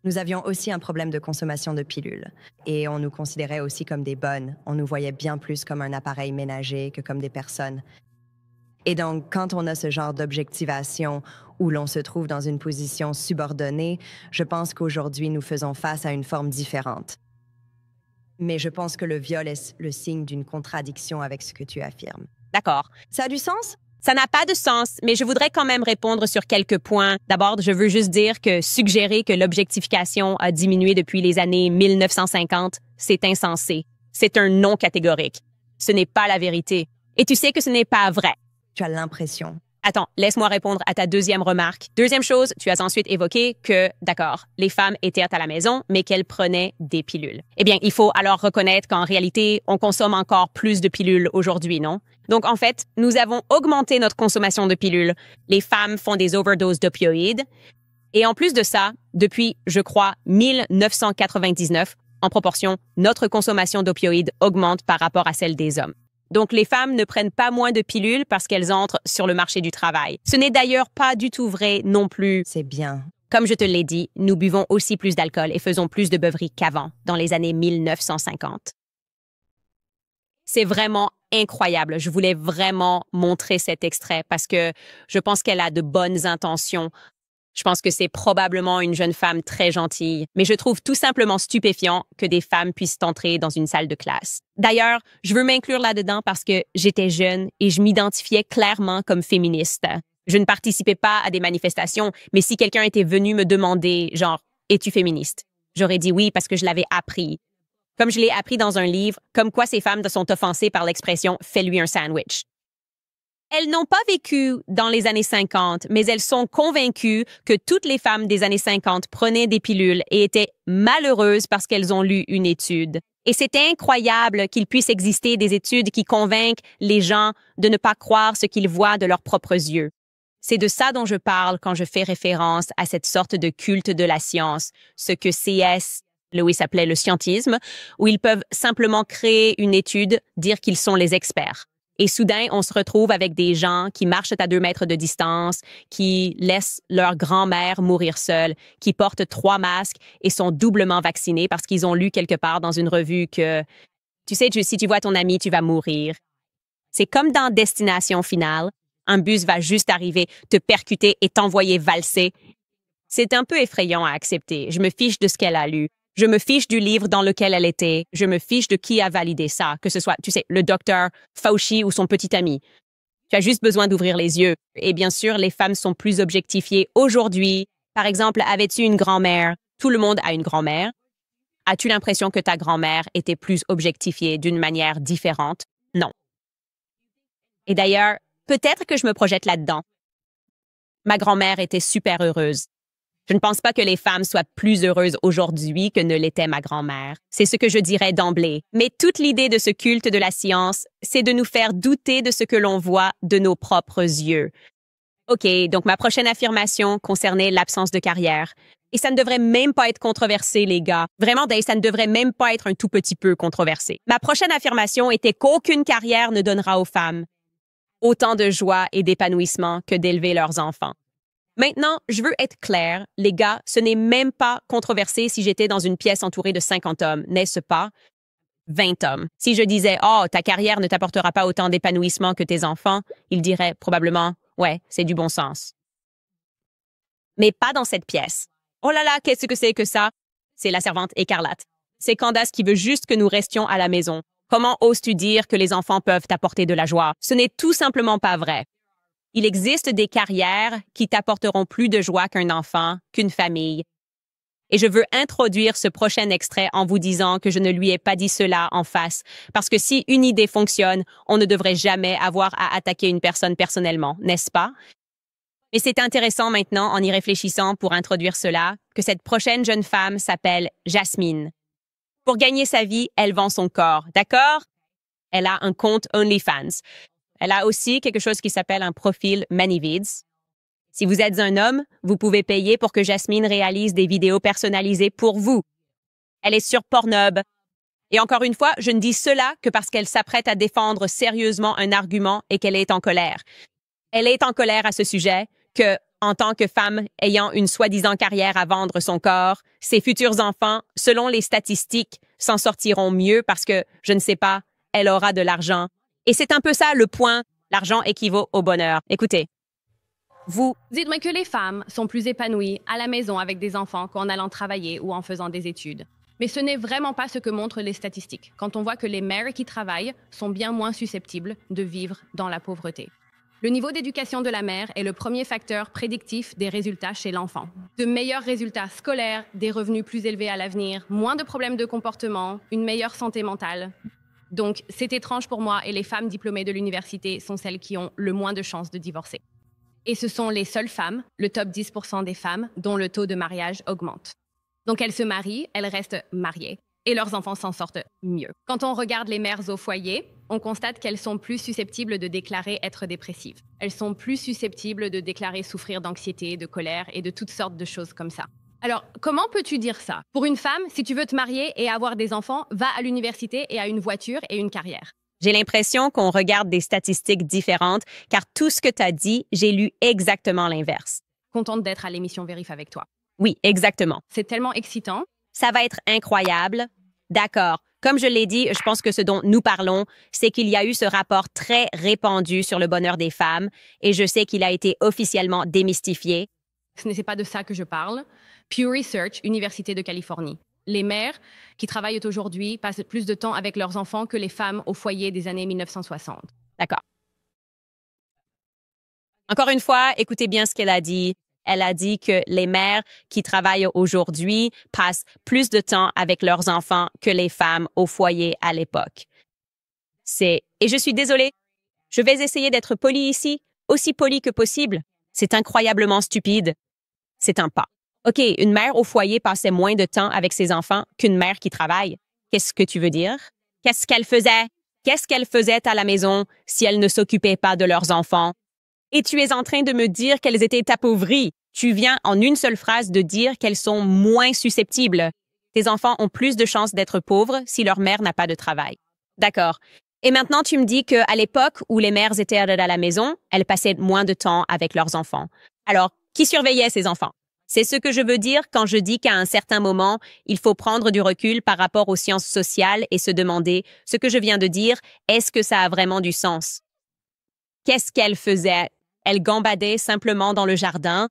Nous avions aussi un problème de consommation de pilules. Et on nous considérait aussi comme des bonnes. On nous voyait bien plus comme un appareil ménager que comme des personnes. Et donc, quand on a ce genre d'objectivation où l'on se trouve dans une position subordonnée, je pense qu'aujourd'hui, nous faisons face à une forme différente. Mais je pense que le viol est le signe d'une contradiction avec ce que tu affirmes. D'accord. Ça a du sens? Ça n'a pas de sens, mais je voudrais quand même répondre sur quelques points. D'abord, je veux juste dire que suggérer que l'objectification a diminué depuis les années 1950, c'est insensé. C'est un non catégorique. Ce n'est pas la vérité. Et tu sais que ce n'est pas vrai. Tu as l'impression. Attends, laisse-moi répondre à ta deuxième remarque. Deuxième chose, tu as ensuite évoqué que, d'accord, les femmes étaient à la maison, mais qu'elles prenaient des pilules. Eh bien, il faut alors reconnaître qu'en réalité, on consomme encore plus de pilules aujourd'hui, non? Donc, en fait, nous avons augmenté notre consommation de pilules. Les femmes font des overdoses d'opioïdes. Et en plus de ça, depuis, je crois, 1999, en proportion, notre consommation d'opioïdes augmente par rapport à celle des hommes. Donc, les femmes ne prennent pas moins de pilules parce qu'elles entrent sur le marché du travail. Ce n'est d'ailleurs pas du tout vrai non plus. C'est bien. Comme je te l'ai dit, nous buvons aussi plus d'alcool et faisons plus de beuveries qu'avant, dans les années 1950. C'est vraiment incroyable. Je voulais vraiment montrer cet extrait parce que je pense qu'elle a de bonnes intentions. Je pense que c'est probablement une jeune femme très gentille, mais je trouve tout simplement stupéfiant que des femmes puissent entrer dans une salle de classe. D'ailleurs, je veux m'inclure là-dedans parce que j'étais jeune et je m'identifiais clairement comme féministe. Je ne participais pas à des manifestations, mais si quelqu'un était venu me demander, genre, es-tu féministe? J'aurais dit oui parce que je l'avais appris. Comme je l'ai appris dans un livre, comme quoi ces femmes sont offensées par l'expression « fais-lui un sandwich ». Elles n'ont pas vécu dans les années 50, mais elles sont convaincues que toutes les femmes des années 50 prenaient des pilules et étaient malheureuses parce qu'elles ont lu une étude. Et c'est incroyable qu'il puisse exister des études qui convainquent les gens de ne pas croire ce qu'ils voient de leurs propres yeux. C'est de ça dont je parle quand je fais référence à cette sorte de culte de la science, ce que C.S. Lewis appelait le scientisme, où ils peuvent simplement créer une étude, dire qu'ils sont les experts. Et soudain, on se retrouve avec des gens qui marchent à 2 mètres de distance, qui laissent leur grand-mère mourir seule, qui portent 3 masques et sont doublement vaccinés parce qu'ils ont lu quelque part dans une revue que, tu sais, si tu vois ton ami, tu vas mourir. C'est comme dans Destination Finale. Un bus va juste arriver, te percuter et t'envoyer valser. C'est un peu effrayant à accepter. Je me fiche de ce qu'elle a lu. Je me fiche du livre dans lequel elle était. Je me fiche de qui a validé ça, que ce soit, tu sais, le docteur Fauci ou son petit ami. Tu as juste besoin d'ouvrir les yeux. Et bien sûr, les femmes sont plus objectifiées aujourd'hui. Par exemple, avais-tu une grand-mère? Tout le monde a une grand-mère. As-tu l'impression que ta grand-mère était plus objectifiée d'une manière différente? Non. Et d'ailleurs, peut-être que je me projette là-dedans. Ma grand-mère était super heureuse. Je ne pense pas que les femmes soient plus heureuses aujourd'hui que ne l'était ma grand-mère. C'est ce que je dirais d'emblée. Mais toute l'idée de ce culte de la science, c'est de nous faire douter de ce que l'on voit de nos propres yeux. OK, donc ma prochaine affirmation concernait l'absence de carrière. Et ça ne devrait même pas être controversé, les gars. Vraiment, Dave, ça ne devrait même pas être un tout petit peu controversé. Ma prochaine affirmation était qu'aucune carrière ne donnera aux femmes autant de joie et d'épanouissement que d'élever leurs enfants. Maintenant, je veux être claire, les gars, ce n'est même pas controversé si j'étais dans une pièce entourée de 50 hommes, n'est-ce pas? 20 hommes. Si je disais « Oh, ta carrière ne t'apportera pas autant d'épanouissement que tes enfants », ils diraient probablement « Ouais, c'est du bon sens ». Mais pas dans cette pièce. Oh là là, qu'est-ce que c'est que ça? C'est la servante écarlate. C'est Candace qui veut juste que nous restions à la maison. Comment oses-tu dire que les enfants peuvent t'apporter de la joie? Ce n'est tout simplement pas vrai. Il existe des carrières qui t'apporteront plus de joie qu'un enfant, qu'une famille. Et je veux introduire ce prochain extrait en vous disant que je ne lui ai pas dit cela en face, parce que si une idée fonctionne, on ne devrait jamais avoir à attaquer une personne personnellement, n'est-ce pas? Mais c'est intéressant maintenant, en y réfléchissant pour introduire cela, que cette prochaine jeune femme s'appelle Jasmine. Pour gagner sa vie, elle vend son corps, d'accord? Elle a un compte OnlyFans. Elle a aussi quelque chose qui s'appelle un profil ManyVids. Si vous êtes un homme, vous pouvez payer pour que Jasmine réalise des vidéos personnalisées pour vous. Elle est sur Pornhub. Et encore une fois, je ne dis cela que parce qu'elle s'apprête à défendre sérieusement un argument et qu'elle est en colère. Elle est en colère à ce sujet que, en tant que femme ayant une soi-disant carrière à vendre son corps, ses futurs enfants, selon les statistiques, s'en sortiront mieux parce que, je ne sais pas, elle aura de l'argent. Et c'est un peu ça le point, l'argent équivaut au bonheur. Écoutez, vous... Dites-moi que les femmes sont plus épanouies à la maison avec des enfants qu'en allant travailler ou en faisant des études. Mais ce n'est vraiment pas ce que montrent les statistiques, quand on voit que les mères qui travaillent sont bien moins susceptibles de vivre dans la pauvreté. Le niveau d'éducation de la mère est le premier facteur prédictif des résultats chez l'enfant. De meilleurs résultats scolaires, des revenus plus élevés à l'avenir, moins de problèmes de comportement, une meilleure santé mentale. Donc, c'est étrange pour moi et les femmes diplômées de l'université sont celles qui ont le moins de chances de divorcer. Et ce sont les seules femmes, le top 10% des femmes, dont le taux de mariage augmente. Donc, elles se marient, elles restent mariées, et leurs enfants s'en sortent mieux. Quand on regarde les mères au foyer, on constate qu'elles sont plus susceptibles de déclarer être dépressives. Elles sont plus susceptibles de déclarer souffrir d'anxiété, de colère et de toutes sortes de choses comme ça. Alors, comment peux-tu dire ça? Pour une femme, si tu veux te marier et avoir des enfants, va à l'université et a une voiture et une carrière. J'ai l'impression qu'on regarde des statistiques différentes, car tout ce que tu as dit, j'ai lu exactement l'inverse. Contente d'être à l'émission Vérif avec toi. Oui, exactement. C'est tellement excitant. Ça va être incroyable. D'accord. Comme je l'ai dit, je pense que ce dont nous parlons, c'est qu'il y a eu ce rapport très répandu sur le bonheur des femmes, et je sais qu'il a été officiellement démystifié. Ce n'est pas de ça que je parle. Pew Research, Université de Californie. Les mères qui travaillent aujourd'hui passent plus de temps avec leurs enfants que les femmes au foyer des années 1960. D'accord. Encore une fois, écoutez bien ce qu'elle a dit. Elle a dit que les mères qui travaillent aujourd'hui passent plus de temps avec leurs enfants que les femmes au foyer à l'époque. Et je suis désolée, je vais essayer d'être polie ici, aussi polie que possible. C'est incroyablement stupide. C'est un pas. OK, une mère au foyer passait moins de temps avec ses enfants qu'une mère qui travaille. Qu'est-ce que tu veux dire? Qu'est-ce qu'elle faisait? Qu'est-ce qu'elle faisait à la maison si elle ne s'occupait pas de leurs enfants? Et tu es en train de me dire qu'elles étaient appauvries. Tu viens en une seule phrase de dire qu'elles sont moins susceptibles. Tes enfants ont plus de chances d'être pauvres si leur mère n'a pas de travail. D'accord. Et maintenant, tu me dis qu'à l'époque où les mères étaient à la maison, elles passaient moins de temps avec leurs enfants. Alors, qui surveillait ces enfants? C'est ce que je veux dire quand je dis qu'à un certain moment, il faut prendre du recul par rapport aux sciences sociales et se demander ce que je viens de dire, est-ce que ça a vraiment du sens? Qu'est-ce qu'elle faisait? Elle gambadait simplement dans le jardin.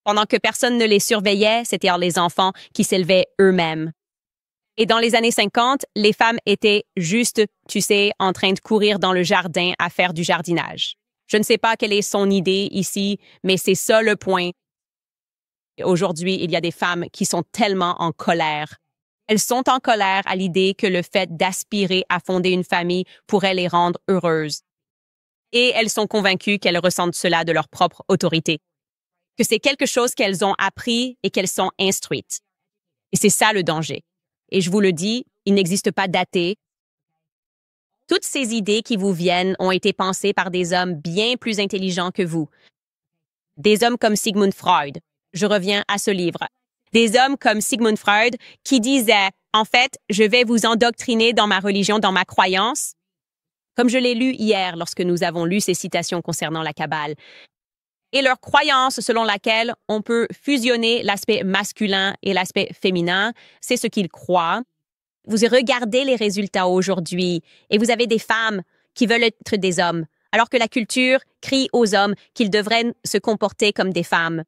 Pendant que personne ne les surveillait, c'était les enfants qui s'élevaient eux-mêmes. Et dans les années 50, les femmes étaient juste, tu sais, en train de courir dans le jardin à faire du jardinage. Je ne sais pas quelle est son idée ici, mais c'est ça le point. Aujourd'hui, il y a des femmes qui sont tellement en colère. Elles sont en colère à l'idée que le fait d'aspirer à fonder une famille pourrait les rendre heureuses. Et elles sont convaincues qu'elles ressentent cela de leur propre autorité, que c'est quelque chose qu'elles ont appris et qu'elles sont instruites. Et c'est ça le danger. Et je vous le dis, il n'existe pas d'athée. Toutes ces idées qui vous viennent ont été pensées par des hommes bien plus intelligents que vous. Des hommes comme Sigmund Freud. Je reviens à ce livre. Des hommes comme Sigmund Freud qui disaient, en fait, je vais vous endoctriner dans ma religion, dans ma croyance. Comme je l'ai lu hier lorsque nous avons lu ces citations concernant la Kabbale. Et leur croyance selon laquelle on peut fusionner l'aspect masculin et l'aspect féminin, c'est ce qu'ils croient. Vous regardez les résultats aujourd'hui et vous avez des femmes qui veulent être des hommes, alors que la culture crie aux hommes qu'ils devraient se comporter comme des femmes.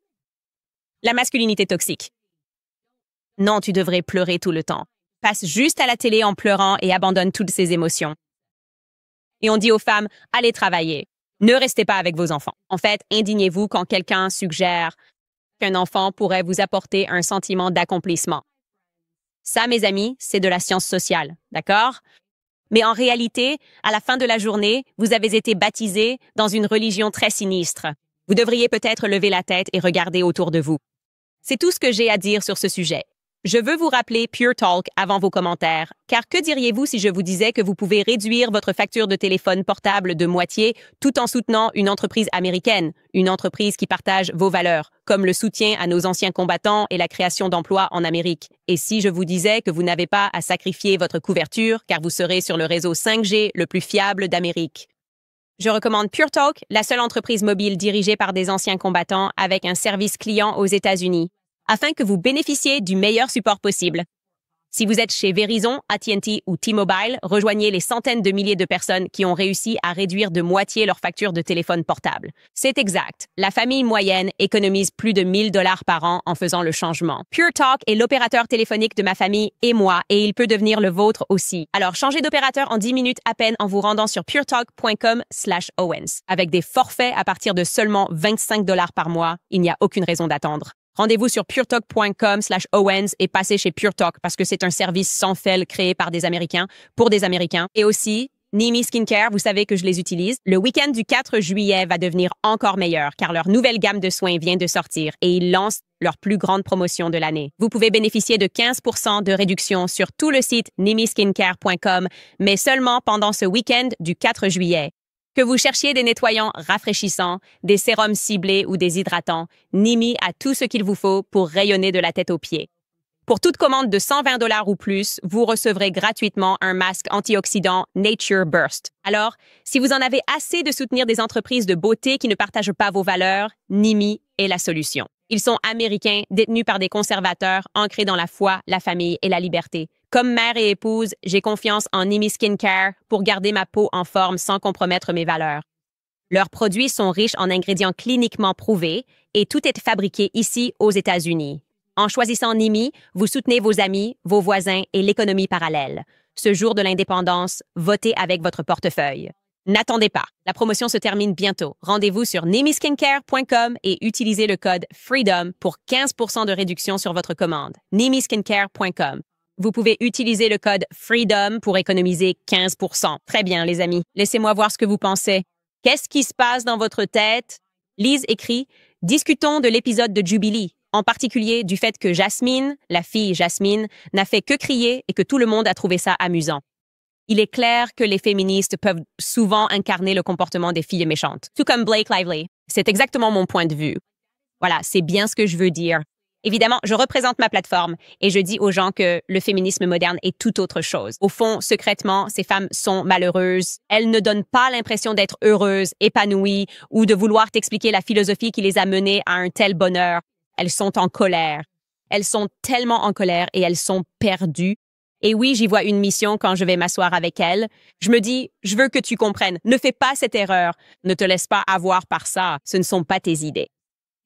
La masculinité toxique. Non, tu devrais pleurer tout le temps. Passe juste à la télé en pleurant et abandonne toutes ces émotions. Et on dit aux femmes, allez travailler. Ne restez pas avec vos enfants. En fait, indignez-vous quand quelqu'un suggère qu'un enfant pourrait vous apporter un sentiment d'accomplissement. Ça, mes amis, c'est de la science sociale, d'accord? Mais en réalité, à la fin de la journée, vous avez été baptisés dans une religion très sinistre. Vous devriez peut-être lever la tête et regarder autour de vous. C'est tout ce que j'ai à dire sur ce sujet. Je veux vous rappeler Pure Talk avant vos commentaires, car que diriez-vous si je vous disais que vous pouvez réduire votre facture de téléphone portable de moitié tout en soutenant une entreprise américaine, une entreprise qui partage vos valeurs, comme le soutien à nos anciens combattants et la création d'emplois en Amérique. Et si je vous disais que vous n'avez pas à sacrifier votre couverture, car vous serez sur le réseau 5G le plus fiable d'Amérique. Je recommande Pure Talk, la seule entreprise mobile dirigée par des anciens combattants avec un service client aux États-Unis, afin que vous bénéficiez du meilleur support possible. Si vous êtes chez Verizon, AT&T ou T-Mobile, rejoignez les centaines de milliers de personnes qui ont réussi à réduire de moitié leur facture de téléphone portable. C'est exact. La famille moyenne économise plus de 1 000 $ par an en faisant le changement. Pure Talk est l'opérateur téléphonique de ma famille et moi, et il peut devenir le vôtre aussi. Alors, changez d'opérateur en 10 minutes à peine en vous rendant sur puretalk.com/Owens. Avec des forfaits à partir de seulement 25 $ par mois, il n'y a aucune raison d'attendre. Rendez-vous sur puretalk.com/Owens et passez chez Pure Talk parce que c'est un service sans fil créé par des Américains pour des Américains. Et aussi, Nimi Skincare, vous savez que je les utilise. Le week-end du 4 juillet va devenir encore meilleur car leur nouvelle gamme de soins vient de sortir et ils lancent leur plus grande promotion de l'année. Vous pouvez bénéficier de 15% de réduction sur tout le site nimiskincare.com, mais seulement pendant ce week-end du 4 juillet. Que vous cherchiez des nettoyants rafraîchissants, des sérums ciblés ou des hydratants, Nimi a tout ce qu'il vous faut pour rayonner de la tête aux pieds. Pour toute commande de 120 $ ou plus, vous recevrez gratuitement un masque antioxydant Nature Burst. Alors, si vous en avez assez de soutenir des entreprises de beauté qui ne partagent pas vos valeurs, Nimi est la solution. Ils sont américains, détenus par des conservateurs, ancrés dans la foi, la famille et la liberté. Comme mère et épouse, j'ai confiance en Nimi Skincare pour garder ma peau en forme sans compromettre mes valeurs. Leurs produits sont riches en ingrédients cliniquement prouvés et tout est fabriqué ici aux États-Unis. En choisissant Nimi, vous soutenez vos amis, vos voisins et l'économie parallèle. Ce jour de l'indépendance, votez avec votre portefeuille. N'attendez pas, la promotion se termine bientôt. Rendez-vous sur nimiskincare.com et utilisez le code FREEDOM pour 15% de réduction sur votre commande. nimiskincare.com. Vous pouvez utiliser le code FREEDOM pour économiser 15%. Très bien, les amis. Laissez-moi voir ce que vous pensez. Qu'est-ce qui se passe dans votre tête? Lise écrit « Discutons de l'épisode de Jubilee, en particulier du fait que Jasmine, la fille Jasmine, n'a fait que crier et que tout le monde a trouvé ça amusant. Il est clair que les féministes peuvent souvent incarner le comportement des filles méchantes, tout comme Blake Lively. C'est exactement mon point de vue. Voilà, c'est bien ce que je veux dire. Évidemment, je représente ma plateforme et je dis aux gens que le féminisme moderne est tout autre chose. Au fond, secrètement, ces femmes sont malheureuses. Elles ne donnent pas l'impression d'être heureuses, épanouies ou de vouloir t'expliquer la philosophie qui les a menées à un tel bonheur. Elles sont en colère. Elles sont tellement en colère et elles sont perdues. Et oui, j'y vois une mission quand je vais m'asseoir avec elles. Je me dis, je veux que tu comprennes. Ne fais pas cette erreur. Ne te laisse pas avoir par ça. Ce ne sont pas tes idées.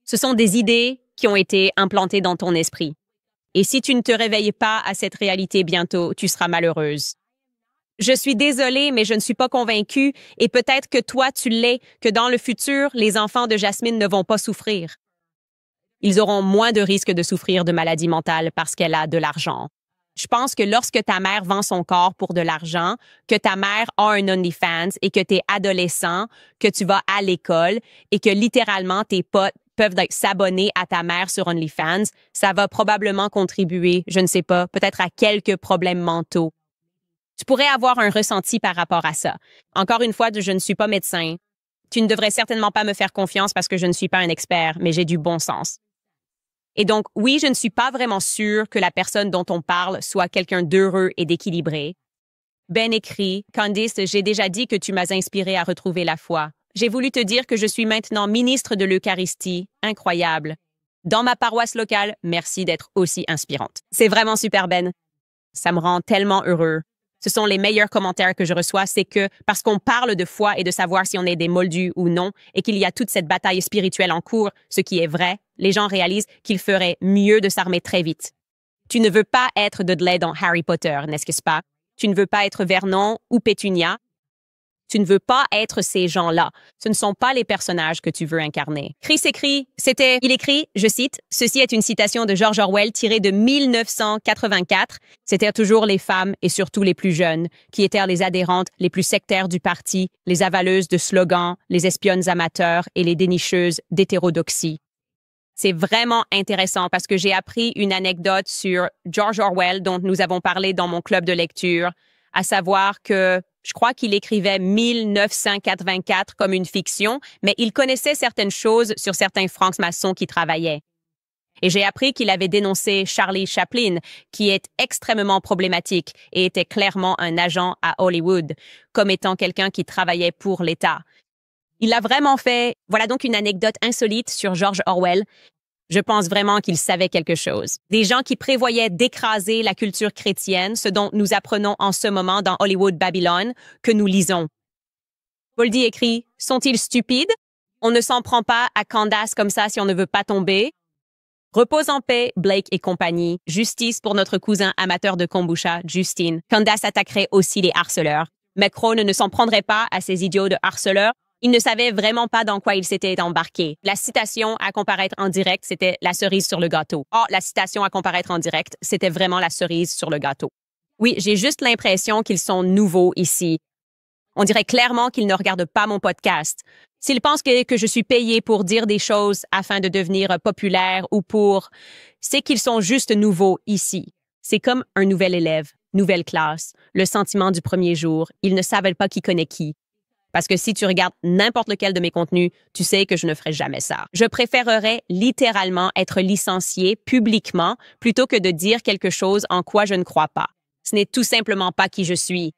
Ce sont des idées qui ont été implantées dans ton esprit. Et si tu ne te réveilles pas à cette réalité bientôt, tu seras malheureuse. Je suis désolée, mais je ne suis pas convaincue, et peut-être que toi, tu l'es, que dans le futur, les enfants de Jasmine ne vont pas souffrir. Ils auront moins de risques de souffrir de maladies mentales parce qu'elle a de l'argent. Je pense que lorsque ta mère vend son corps pour de l'argent, que ta mère a un OnlyFans et que tu es adolescent, que tu vas à l'école et que littéralement tes potes peuvent s'abonner à ta mère sur OnlyFans, ça va probablement contribuer, je ne sais pas, peut-être à quelques problèmes mentaux. Tu pourrais avoir un ressenti par rapport à ça. Encore une fois, je ne suis pas médecin. Tu ne devrais certainement pas me faire confiance parce que je ne suis pas un expert, mais j'ai du bon sens. Et donc, oui, je ne suis pas vraiment sûre que la personne dont on parle soit quelqu'un d'heureux et d'équilibré. Ben écrit, Candice, j'ai déjà dit que tu m'as inspiré à retrouver la foi. J'ai voulu te dire que je suis maintenant ministre de l'Eucharistie. Incroyable. Dans ma paroisse locale, merci d'être aussi inspirante. C'est vraiment super, Ben. Ça me rend tellement heureux. Ce sont les meilleurs commentaires que je reçois, c'est que parce qu'on parle de foi et de savoir si on est des moldus ou non, et qu'il y a toute cette bataille spirituelle en cours, ce qui est vrai, les gens réalisent qu'il ferait mieux de s'armer très vite. Tu ne veux pas être Dudley dans Harry Potter, n'est-ce pas? Tu ne veux pas être Vernon ou Pétunia. Tu ne veux pas être ces gens-là. Ce ne sont pas les personnages que tu veux incarner. Chris écrit, il écrit, je cite, « Ceci est une citation de George Orwell tirée de 1984. C'était toujours les femmes, et surtout les plus jeunes, qui étaient les adhérentes les plus sectaires du parti, les avaleuses de slogans, les espionnes amateurs et les dénicheuses d'hétérodoxie. » C'est vraiment intéressant parce que j'ai appris une anecdote sur George Orwell dont nous avons parlé dans mon club de lecture, à savoir que je crois qu'il écrivait 1984 comme une fiction, mais il connaissait certaines choses sur certains francs-maçons qui travaillaient. Et j'ai appris qu'il avait dénoncé Charlie Chaplin, qui est extrêmement problématique et était clairement un agent à Hollywood, comme étant quelqu'un qui travaillait pour l'État. Il a vraiment fait, voilà donc une anecdote insolite sur George Orwell. Je pense vraiment qu'il savait quelque chose. Des gens qui prévoyaient d'écraser la culture chrétienne, ce dont nous apprenons en ce moment dans Hollywood Babylon, que nous lisons. Boldy écrit « Sont-ils stupides? On ne s'en prend pas à Candace comme ça si on ne veut pas tomber. » Repose en paix, Blake et compagnie. Justice pour notre cousin amateur de kombucha, Justine. Candace attaquerait aussi les harceleurs. Macron ne s'en prendrait pas à ces idiots de harceleurs. Il ne savait vraiment pas dans quoi il s'était embarqué. La citation à comparaître en direct, c'était la cerise sur le gâteau. Oh, la citation à comparaître en direct, c'était vraiment la cerise sur le gâteau. Oui, j'ai juste l'impression qu'ils sont nouveaux ici. On dirait clairement qu'ils ne regardent pas mon podcast. S'ils pensent que je suis payée pour dire des choses afin de devenir populaire ou c'est qu'ils sont juste nouveaux ici. C'est comme un nouvel élève, nouvelle classe, le sentiment du premier jour. Ils ne savent pas qui connaît qui. Parce que si tu regardes n'importe lequel de mes contenus, tu sais que je ne ferai jamais ça. Je préférerais littéralement être licenciée publiquement plutôt que de dire quelque chose en quoi je ne crois pas. Ce n'est tout simplement pas qui je suis.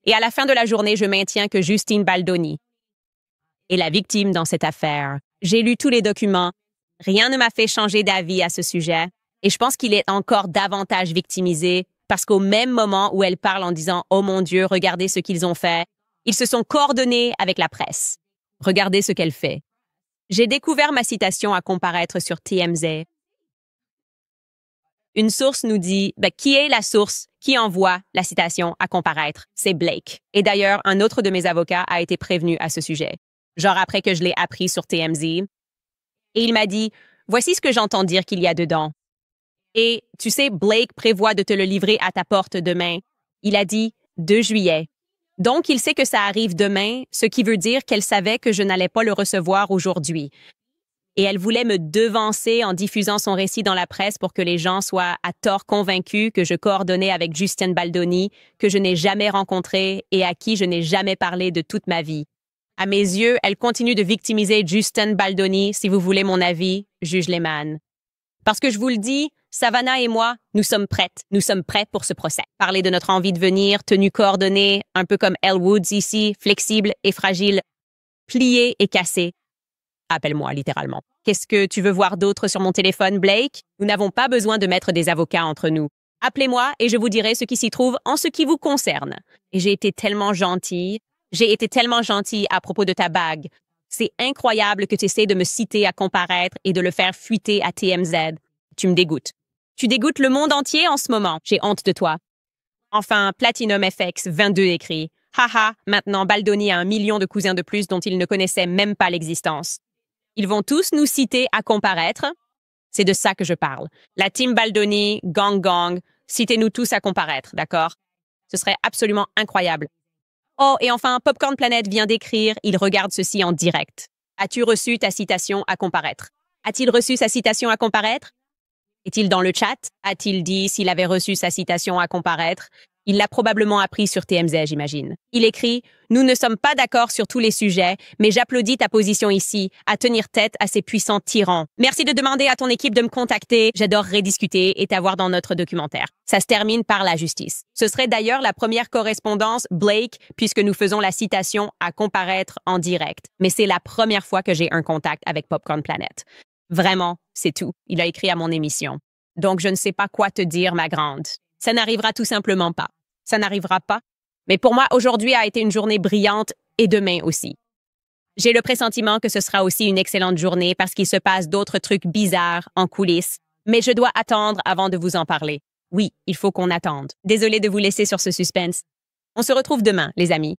Et à la fin de la journée, je maintiens que Justine Baldoni est la victime dans cette affaire. J'ai lu tous les documents. Rien ne m'a fait changer d'avis à ce sujet. Et je pense qu'il est encore davantage victimisé parce qu'au même moment où elle parle en disant « Oh mon Dieu, regardez ce qu'ils ont fait », ils se sont coordonnés avec la presse. Regardez ce qu'elle fait. J'ai découvert ma citation à comparaître sur TMZ. Une source nous dit qui est la source qui envoie la citation à comparaître? C'est Blake. Et d'ailleurs, un autre de mes avocats a été prévenu à ce sujet. Genre après que je l'ai appris sur TMZ. Et il m'a dit « Voici ce que j'entends dire qu'il y a dedans. » Et tu sais, Blake prévoit de te le livrer à ta porte demain. Il a dit 2 juillet. Donc, il sait que ça arrive demain, ce qui veut dire qu'elle savait que je n'allais pas le recevoir aujourd'hui. Et elle voulait me devancer en diffusant son récit dans la presse pour que les gens soient à tort convaincus que je coordonnais avec Justin Baldoni, que je n'ai jamais rencontré et à qui je n'ai jamais parlé de toute ma vie. À mes yeux, elle continue de victimiser Justin Baldoni, si vous voulez mon avis, juge Lehman. Parce que je vous le dis, Savannah et moi, nous sommes prêtes. Nous sommes prêts pour ce procès. Parler de notre envie de venir, tenue coordonnée, un peu comme Elle Woods ici, flexible et fragile, pliée et cassée. Appelle-moi, littéralement. Qu'est-ce que tu veux voir d'autre sur mon téléphone, Blake? Nous n'avons pas besoin de mettre des avocats entre nous. Appelez-moi et je vous dirai ce qui s'y trouve en ce qui vous concerne. Et j'ai été tellement gentille. J'ai été tellement gentille à propos de ta bague. C'est incroyable que tu essaies de me citer à comparaître et de le faire fuiter à TMZ. Tu me dégoûtes. Tu dégoûtes le monde entier en ce moment. J'ai honte de toi. Enfin, Platinum FX 22 écrit « Haha, maintenant Baldoni a 1 million de cousins de plus dont il ne connaissait même pas l'existence. Ils vont tous nous citer à comparaître. » C'est de ça que je parle. La team Baldoni, gang gang, citez-nous tous à comparaître, d'accord? Ce serait absolument incroyable. Oh, et enfin, Popcorn Planet vient d'écrire « Il regarde ceci en direct. As-tu reçu ta citation à comparaître? » A-t-il reçu sa citation à comparaître? Est-il dans le chat? A-t-il dit s'il avait reçu sa citation à comparaître? Il l'a probablement appris sur TMZ, j'imagine. Il écrit « Nous ne sommes pas d'accord sur tous les sujets, mais j'applaudis ta position ici, à tenir tête à ces puissants tyrans. Merci de demander à ton équipe de me contacter. J'adorerais discuter et t'avoir dans notre documentaire. » Ça se termine par la justice. Ce serait d'ailleurs la première correspondance, Blake, puisque nous faisons la citation à comparaître en direct. Mais c'est la première fois que j'ai un contact avec Popcorn Planet. Vraiment, c'est tout. Il a écrit à mon émission. Donc, je ne sais pas quoi te dire, ma grande. Ça n'arrivera tout simplement pas. Ça n'arrivera pas. Mais pour moi, aujourd'hui a été une journée brillante et demain aussi. J'ai le pressentiment que ce sera aussi une excellente journée parce qu'il se passe d'autres trucs bizarres en coulisses. Mais je dois attendre avant de vous en parler. Oui, il faut qu'on attende. Désolée de vous laisser sur ce suspense. On se retrouve demain, les amis.